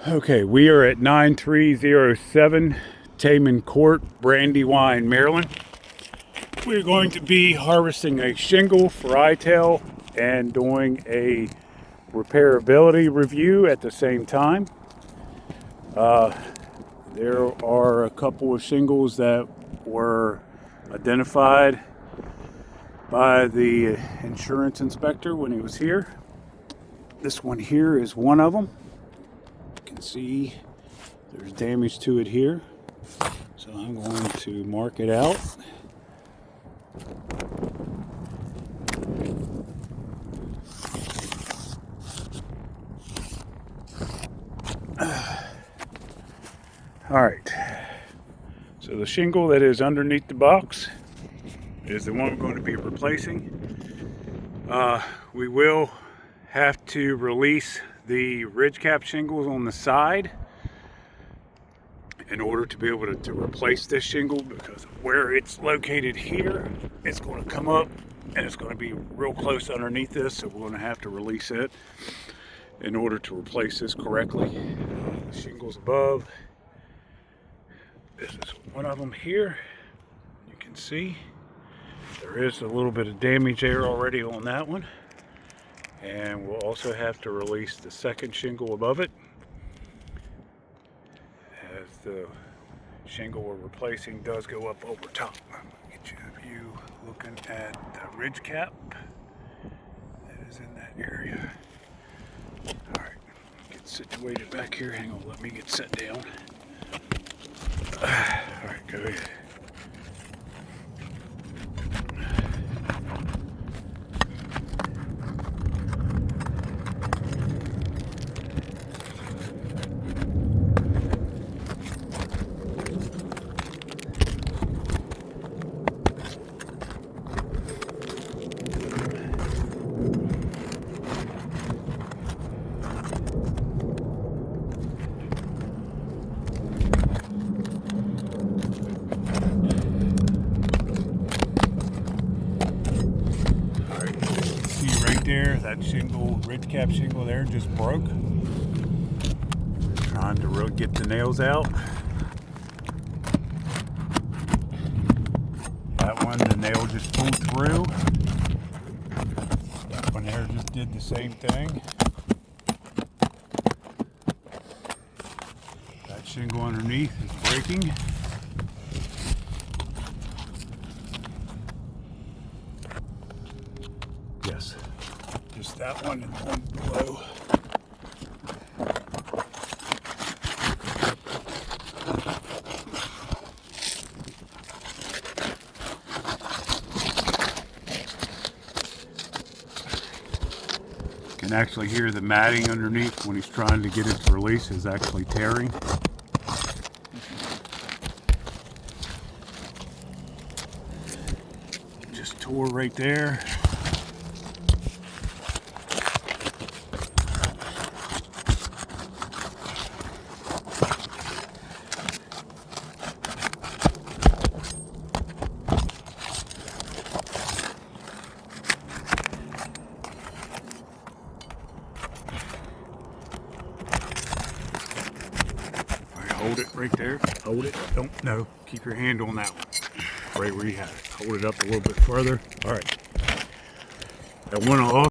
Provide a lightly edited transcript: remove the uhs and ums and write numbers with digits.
Okay, we are at 9307 Taman Court, Brandywine, Maryland. We're going to be harvesting a shingle for ITEL and doing a repairability review at the same time. There are a couple of shingles that were identified by the insurance inspector when he was here. This one here is one of them. You can see there's damage to it here, so I'm going to mark it out. All right, so the shingle that is underneath the box is the one we're going to be replacing. We will have to release the ridge cap shingles on the side in order to be able to replace this shingle, because where it's located here, it's going to come up and it's going to be real close underneath this, so we're going to have to release it in order to replace this correctly. The shingles above, this is one of them here. You can see there is a little bit of damage there already on that one. And we'll also have to release the second shingle above it, as the shingle we're replacing does go up over top. Get you a view looking at the ridge cap that is in that area. All right, get situated back here. Hang on, let me get set down. All right, go ahead. There, that shingle, ridge cap shingle there, just broke. Trying to really get the nails out. That one, the nail just pulled through. That one there just did the same thing. That shingle underneath is breaking. Yes. Just that one and one below. You can actually hear the matting underneath when he's trying to get it to release is actually tearing. Just tore right there. Hold it right there. Hold it. Don't, no. Keep your hand on that one. Right where you have it. Hold it up a little bit further. All right. That one